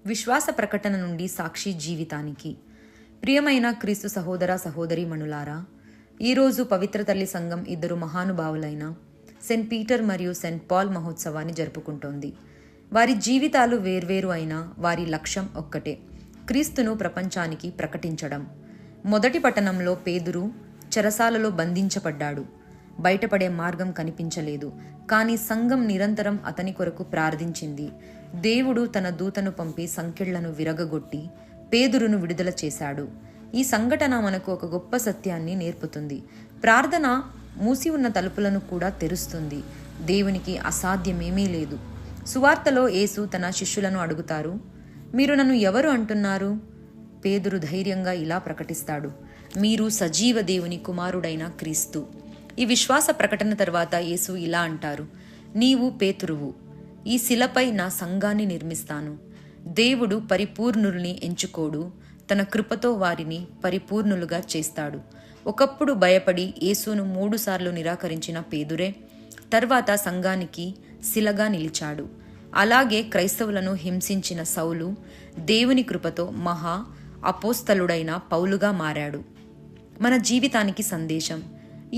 విశ్వాస ప్రకటన నుండి సాక్షి జీవితానికి. ప్రియమైన క్రీస్తు సహోదర సహోదరీమణులారా, ఈరోజు పవిత్ర తల్లి సంఘం ఇద్దరు మహానుభావులైన సెయింట్ పీటర్ మరియు సెయింట్ పాల్ మహోత్సవాన్ని జరుపుకుంటోంది. వారి జీవితాలు వేర్వేరు అయినా వారి లక్ష్యం ఒక్కటే, క్రీస్తును ప్రపంచానికి ప్రకటించడం. మొదటి పట్టణంలో పేతురు చెరసాలలో బంధించబడ్డాడు. బయటపడే మార్గం కనిపించలేదు. కానీ సంఘం నిరంతరం అతని కొరకు ప్రార్థించింది. దేవుడు తన దూతను పంపి సంకెళ్లను విరగగొట్టి పేతురును విడుదల చేశాడు. ఈ సంఘటన మనకు ఒక గొప్ప సత్యాన్ని నేర్పుతుంది. ప్రార్థన మూసి ఉన్న తలుపులను కూడా తెరుస్తుంది. దేవునికి అసాధ్యమేమీ లేదు. సువార్తలో యేసు తన శిష్యులను అడుగుతారు, మీరు నన్ను ఎవరు అంటున్నారు? పేతురు ధైర్యంగా ఇలా ప్రకటిస్తాడు, మీరు సజీవ దేవుని కుమారుడైన క్రీస్తు. ఈ విశ్వాస ప్రకటన తర్వాత యేసు ఇలా అంటారు, నీవు పేతురువు, ఈ శిలపై నా సంఘాన్ని నిర్మిస్తాను. దేవుడు పరిపూర్ణుల్ని ఎంచుకోడు, తన కృపతో వారిని పరిపూర్ణులుగా చేస్తాడు. ఒకప్పుడు భయపడి యేసును 3 సార్లు నిరాకరించిన పేతురే తర్వాత సంఘానికి శిలగా నిలిచాడు. అలాగే క్రైస్తవులను హింసించిన సౌలు దేవుని కృపతో మహా అపోస్తలుడైన పౌలుగా మారాడు. మన జీవితానికి సందేశం.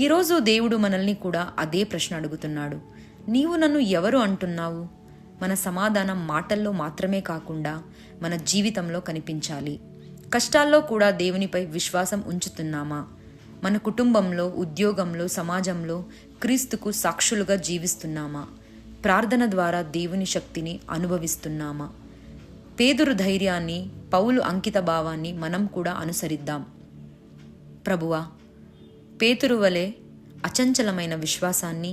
ఈరోజు దేవుడు మనల్ని కూడా అదే ప్రశ్న అడుగుతున్నాడు, నీవు నన్ను ఎవరు అంటున్నావు? మన సమాధానం మాటల్లో మాత్రమే కాకుండా మన జీవితంలో కనిపించాలి. కష్టాల్లో కూడా దేవునిపై విశ్వాసం ఉంచుతున్నామా? మన కుటుంబంలో, ఉద్యోగంలో, సమాజంలో క్రీస్తుకు సాక్షులుగా జీవిస్తున్నామా? ప్రార్థన ద్వారా దేవుని శక్తిని అనుభవిస్తున్నామా? పేతురు ధైర్యాన్ని, పౌలు అంకిత భావాన్ని మనం కూడా అనుసరిద్దాం. ప్రభువా, పేతురు వలె అచంచలమైన విశ్వాసాన్ని,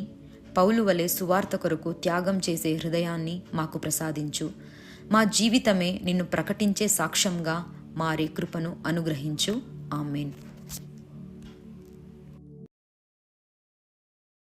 పౌలు వలె సువార్త కొరకు త్యాగం చేసే హృదయాన్ని మాకు ప్రసాదించు. మా జీవితమే నిన్ను ప్రకటించే సాక్ష్యంగా మారే కృపను అనుగ్రహించు. ఆమేన్.